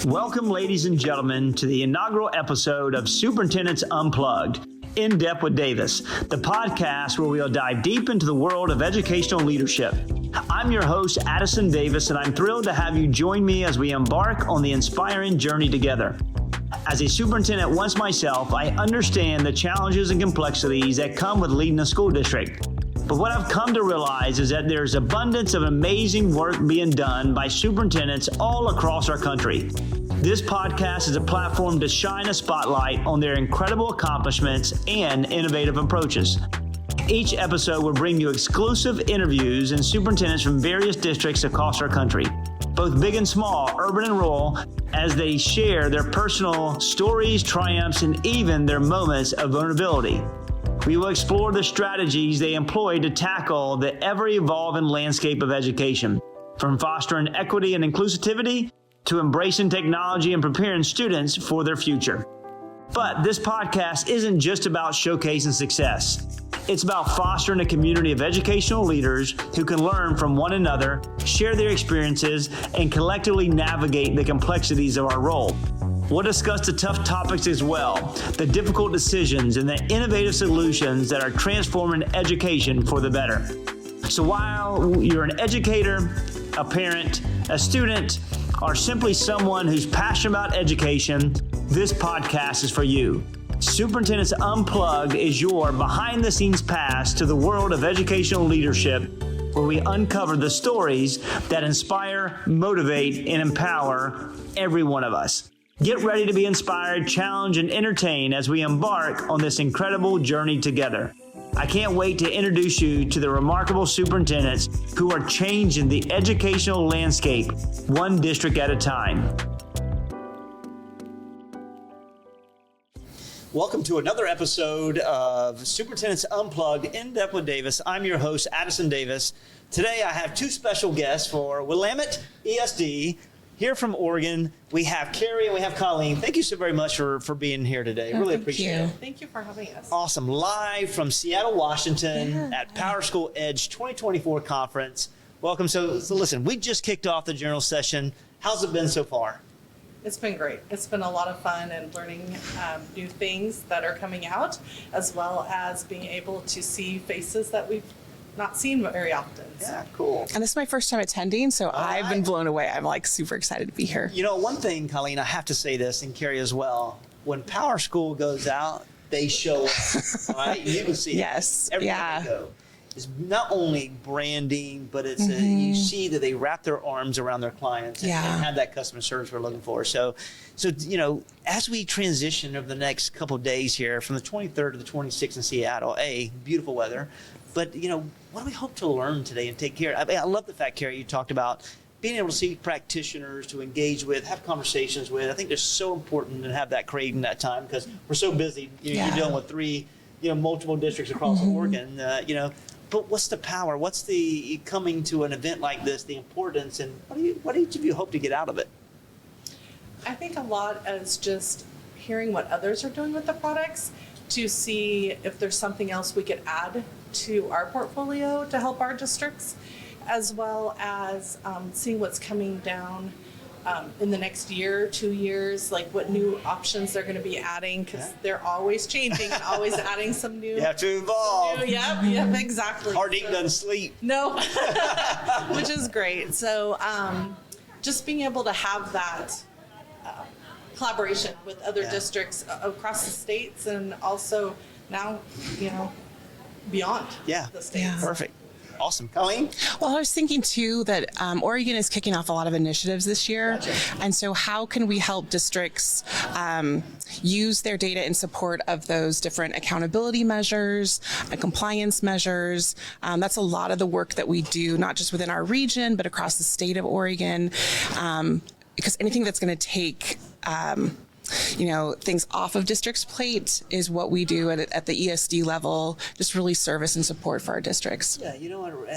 Welcome, ladies and gentlemen, to the inaugural episode of Superintendents Unplugged, In Depth with Davis, the podcast where we'll dive deep into the world of educational leadership. I'm your host, Addison Davis, and I'm thrilled to have you join me as we embark on the inspiring journey together. As a superintendent once myself, I understand the challenges and complexities that come with leading a school district. But what I've come to realize is that there's abundance of amazing work being done by superintendents all across our country. This podcast is a platform to shine a spotlight on their incredible accomplishments and innovative approaches. Each episode will bring you exclusive interviews and superintendents from various districts across our country, both big and small, urban and rural, as they share their personal stories, triumphs, and even their moments of vulnerability. We will explore the strategies they employ to tackle the ever-evolving landscape of education, from fostering equity and inclusivity to embracing technology and preparing students for their future. But this podcast isn't just about showcasing success. It's about fostering a community of educational leaders who can learn from one another, share their experiences, and collectively navigate the complexities of our role. We'll discuss the tough topics as well, the difficult decisions, and the innovative solutions that are transforming education for the better. So while you're an educator, a parent, a student, or simply someone who's passionate about education, this podcast is for you. Superintendents Unplugged is your behind-the-scenes pass to the world of educational leadership, where we uncover the stories that inspire, motivate, and empower every one of us. Get ready to be inspired, challenged, and entertained as we embark on this incredible journey together. I can't wait to introduce you to the remarkable superintendents who are changing the educational landscape one district at a time. Welcome to another episode of Superintendents Unplugged, In Depth with Davis. I'm your host, Addison Davis. Today I have two special guests for Willamette ESD. Here from Oregon, we have Kari and we have Colleen. Thank you so very much for being here today. Really appreciate it. Thank you for having us. Awesome. Live from Seattle, Washington at Power School Edge 2024 conference. Welcome. So listen, we just kicked off the general session. How's it been so far? It's been great. It's been a lot of fun and learning new things that are coming out, as well as being able to see faces that we've not seen very often. Yeah, cool. And this is my first time attending, so I've been blown away. I'm like super excited to be here. You know, one thing, Colleen, I have to say this, and Kari as well, when Power School goes out, they show up, right? You can see yes. it. Everywhere they go. It's not only branding, but it's you see that they wrap their arms around their clients and have that customer service we're looking for. So you know, as we transition over the next couple of days here, from the 23rd to the 26th in Seattle, beautiful weather. But, you know, what do we hope to learn today and take care of? I love the fact, Kari, you talked about being able to see practitioners to engage with, have conversations with. I think it's so important to have that creating that time because we're so busy. You're dealing with three, multiple districts across Oregon, But what's the power? What's the coming to an event like this, the importance, and what do each of you hope to get out of it? I think a lot is just hearing what others are doing with the products to see if there's something else we could add to our portfolio to help our districts, as well as seeing what's coming down in the next year, 2 years, like what new options they're going to be adding, because they're always changing and always adding some new. You have to evolve. Yep, exactly. Heart eat doesn't sleep. No, which is great. So just being able to have that collaboration with other districts across the states, and also now, beyond the states. Yeah. Perfect. Awesome. Colleen? Well, I was thinking too that Oregon is kicking off a lot of initiatives this year. Gotcha. And so how can we help districts use their data in support of those different accountability measures and compliance measures? That's a lot of the work that we do, not just within our region, but across the state of Oregon. Because anything that's going to take things off of district's plate is what we do at the ESD level, just really service and support for our districts. Yeah,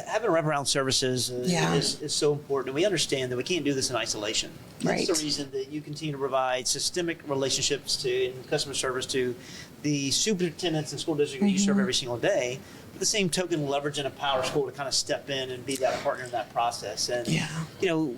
having wraparound services is so important. And we understand that we can't do this in isolation. Right. That's the reason that you continue to provide systemic relationships and customer service to the superintendents and school districts that you serve every single day. At the same token, leveraging a power school to kind of step in and be that partner in that process. And,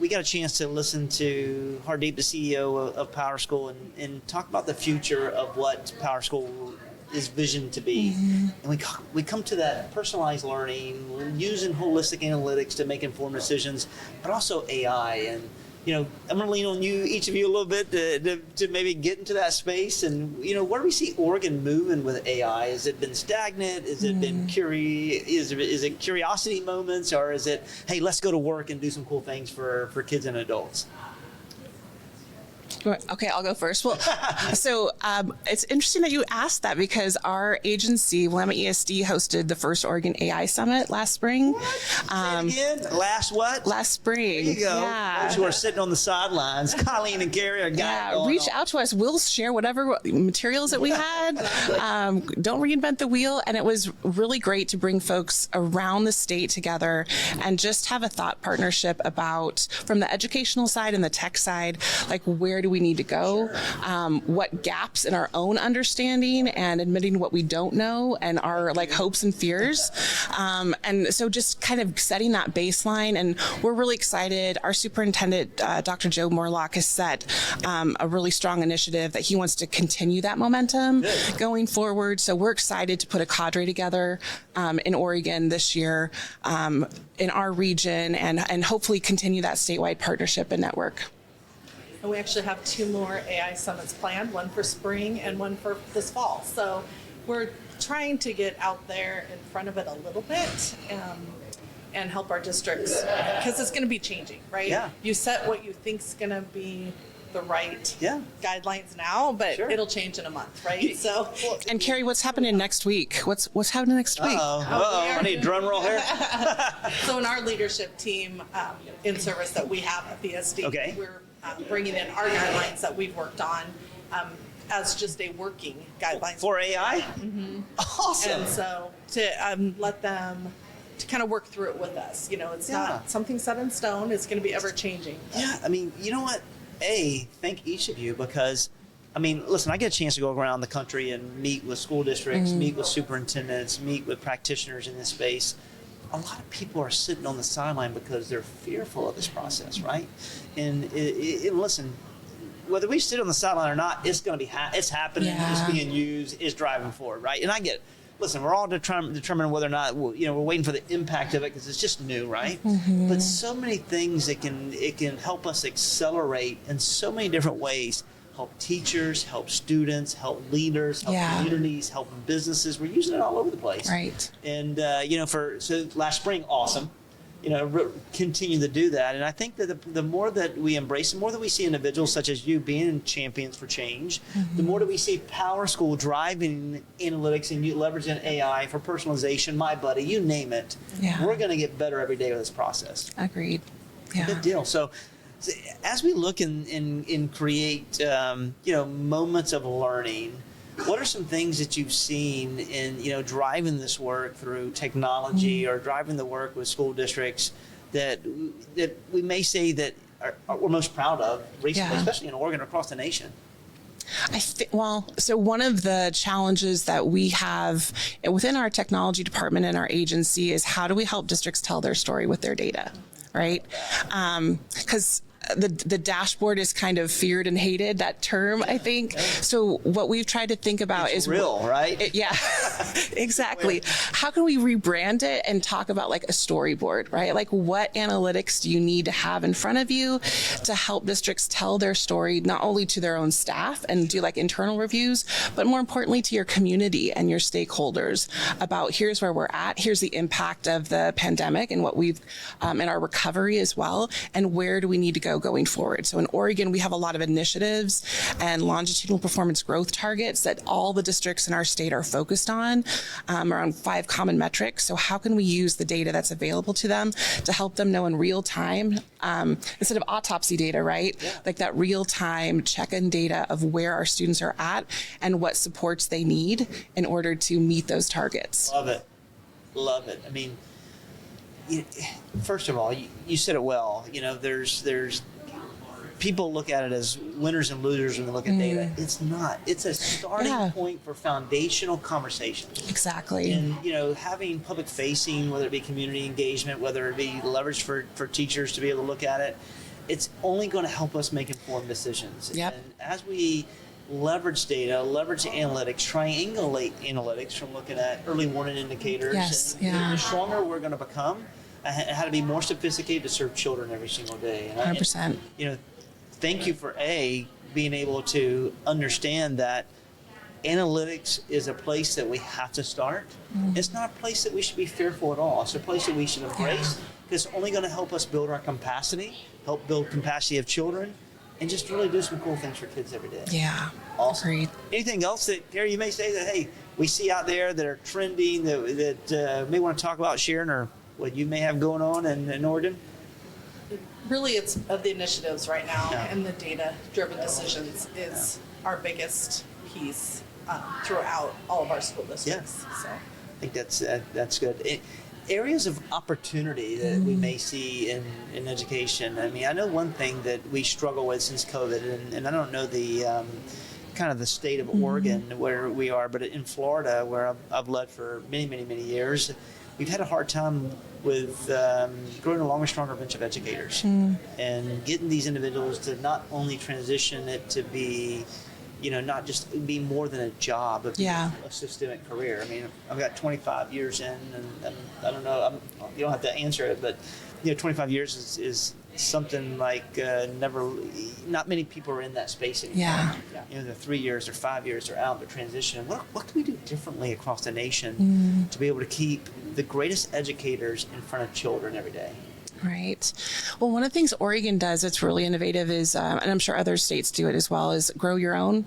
we got a chance to listen to Hardeep, the CEO of Power School, and talk about the future of what Power School is visioned to be. And we come to that personalized learning, using holistic analytics to make informed decisions, but also AI. And I'm going to lean on each of you a little bit to maybe get into that space. And, where do we see Oregon moving with AI? Has it been stagnant? Has it been is it curiosity moments? Or is it, hey, let's go to work and do some cool things for kids and adults? Okay, I'll go first. Well, so it's interesting that you asked that because our agency, Willamette ESD, hosted the first Oregon AI Summit last spring. Say it again. Last what? Last spring. There you go. Yeah. Those who are sitting on the sidelines, Colleen and Kari are reach out to us. We'll share whatever materials that we had. Don't reinvent the wheel. And it was really great to bring folks around the state together and just have a thought partnership about, from the educational side and the tech side, like where do we need to go, what gaps in our own understanding and admitting what we don't know and our like hopes and fears. And so just kind of setting that baseline. And we're really excited. Our superintendent, Dr. Joe Morlock, has set a really strong initiative that he wants to continue that momentum going forward. So we're excited to put a cadre together in Oregon this year in our region and hopefully continue that statewide partnership and network. And we actually have 2 more AI summits planned, one for spring and one for this fall. So we're trying to get out there in front of it a little bit and help our districts because it's going to be changing, right? Yeah. You set what you think is going to be the right guidelines now, but it'll change in a month, right? So. And Kari, what's happening next week? What's happening next week? I need a drum roll here. So in our leadership team in service that we have at BSD, we're bringing in our guidelines that we've worked on as just a working guidelines. For AI? Awesome. And so to let them to kind of work through it with us. It's not something set in stone. It's going to be ever changing. Yeah, I mean, you know what? Thank each of you because, listen, I get a chance to go around the country and meet with school districts, meet with superintendents, meet with practitioners in this space. A lot of people are sitting on the sideline because they're fearful of this process, right? And listen, whether we sit on the sideline or not, it's going to be it's happening, it's being used, it's driving forward, right? And I get it. Listen, we're all determining whether or not we're waiting for the impact of it because it's just new, right? But so many things it can help us accelerate in so many different ways. Help teachers, help students, help leaders, help communities, help businesses. We're using it all over the place. Right. And, so last spring, awesome. Continue to do that. And I think that the more that we embrace, the more that we see individuals such as you being champions for change, the more that we see Power School driving analytics and you leveraging AI for personalization, my buddy, you name it. Yeah. We're going to get better every day with this process. Agreed. Yeah. Good deal. So as we look and create, moments of learning, what are some things that you've seen in, driving this work through technology or driving the work with school districts that we may say that we're most proud of recently, especially in Oregon or across the nation? So one of the challenges that we have within our technology department and our agency is how do we help districts tell their story with their data, right? Because the dashboard is kind of feared and hated, that term, I think. So what we've tried to think about is real, right? Exactly. How can we rebrand it and talk about like a storyboard, right? Like what analytics do you need to have in front of you to help districts tell their story, not only to their own staff and do like internal reviews, but more importantly to your community and your stakeholders about here's where we're at, here's the impact of the pandemic and what we've in our recovery as well, and where do we need to go going forward. So in Oregon, we have a lot of initiatives and longitudinal performance growth targets that all the districts in our state are focused on, around 5 common metrics. So how can we use the data that's available to them to help them know in real time, instead of autopsy data, right? Like that real time check-in data of where our students are at and what supports they need in order to meet those targets. Love it. I mean, first of all, you said it well. There's people look at it as winners and losers when they look at data. It's not. It's a starting point for foundational conversations. Exactly. And, having public facing, whether it be community engagement, whether it be leverage for teachers to be able to look at it, it's only going to help us make informed decisions. Yep. And as we leverage data, leverage analytics, triangulate analytics from looking at early warning indicators, the stronger we're going to become, how to be more sophisticated to serve children every single day. And 100%. Thank you for being able to understand that analytics is a place that we have to start. It's not a place that we should be fearful at all. It's a place that we should embrace, because it's only going to help us build our capacity, help build capacity of children, and just really do some cool things for kids every day. Yeah. Awesome. Agreed. Anything else that, Kari, you may say that, hey, we see out there that are trending that may want to talk about, sharing, or what you may have going on in Oregon? Really, it's of the initiatives right now, and the data-driven decisions is our biggest piece throughout all of our school districts. Yeah. So I think that's good. Areas of opportunity that we may see in education. I mean, I know one thing that we struggle with since COVID, and I don't know the kind of the state of Oregon where we are, but in Florida, where I've led for many, many, many years, we've had a hard time with growing a longer, stronger bench of educators and getting these individuals to not only transition it to be, not just be more than a job, but a systemic career. I mean, I've got 25 years in, and I don't know, you don't have to answer it, but 25 years is something like not many people are in that space anymore. They're 3 years or 5 years, they're out, they're transitioning. What can we do differently across the nation to be able to keep the greatest educators in front of children every day? Right. Well, one of the things Oregon does that's really innovative is, and I'm sure other states do it as well, is grow your own.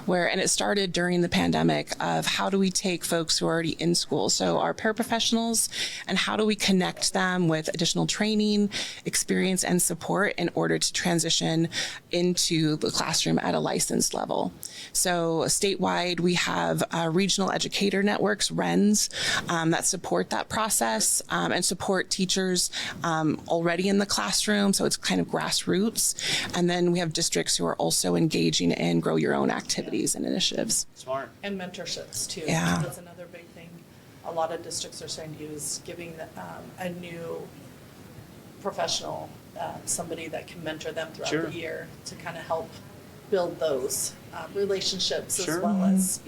And it started during the pandemic of how do we take folks who are already in school, so our paraprofessionals, and how do we connect them with additional training, experience, and support in order to transition into the classroom at a licensed level. So statewide, we have regional educator networks, RENs, that support that process and support teachers already in the classroom. So it's kind of grassroots. And then we have districts who are also engaging in grow your own activities and initiatives. Smart. And mentorships too. Yeah. That's another big thing a lot of districts are starting to use, giving a new professional, somebody that can mentor them throughout the year to kind of help build those relationships as well as,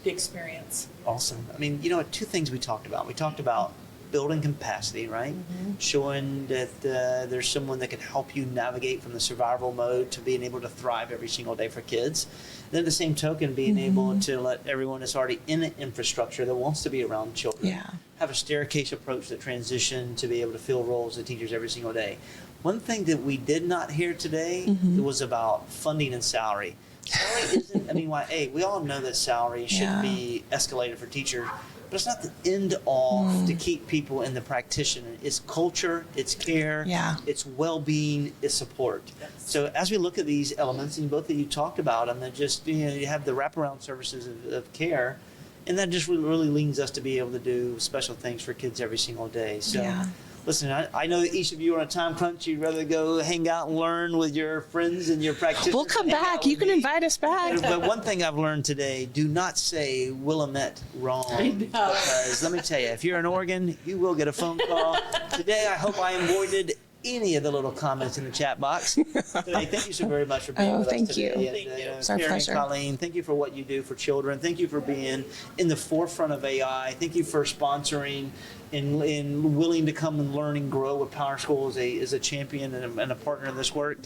the experience. Awesome. I mean, two things we talked about. We talked about building capacity, right? Showing that there's someone that can help you navigate from the survival mode to being able to thrive every single day for kids. Then at the same token, being able to let everyone that's already in the infrastructure that wants to be around children have a staircase approach that transition to be able to fill roles as teachers every single day. One thing that we did not hear today was about funding and salary. Salary isn't, we all know that salary should be escalated for teachers, but it's not the end all to keep people in the practitioner. It's culture, it's care, it's well-being, it's support. So as we look at these elements, and both of you talked about them, that just, you have the wraparound services of care, and that just really leans us to be able to do special things for kids every single day. So listen, I know that each of you are on a time crunch. You'd rather go hang out and learn with your friends and your practitioners. We'll come back. You can invite us back. But one thing I've learned today, do not say Willamette wrong. Because let me tell you, if you're in Oregon, you will get a phone call. Today, I hope I avoided any of the little comments in the chat box today. Thank you so very much for being with us today. Thank you. It's our pleasure. Colleen, thank you for what you do for children. Thank you for being in the forefront of AI. Thank you for sponsoring and willing to come and learn and grow with Power School as a champion and a partner in this work.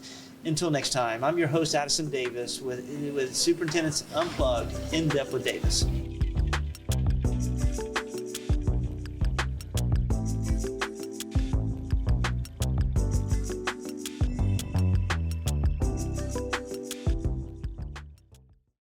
Until next time, I'm your host, Addison Davis, with Superintendents Unplugged, In Depth with Davis.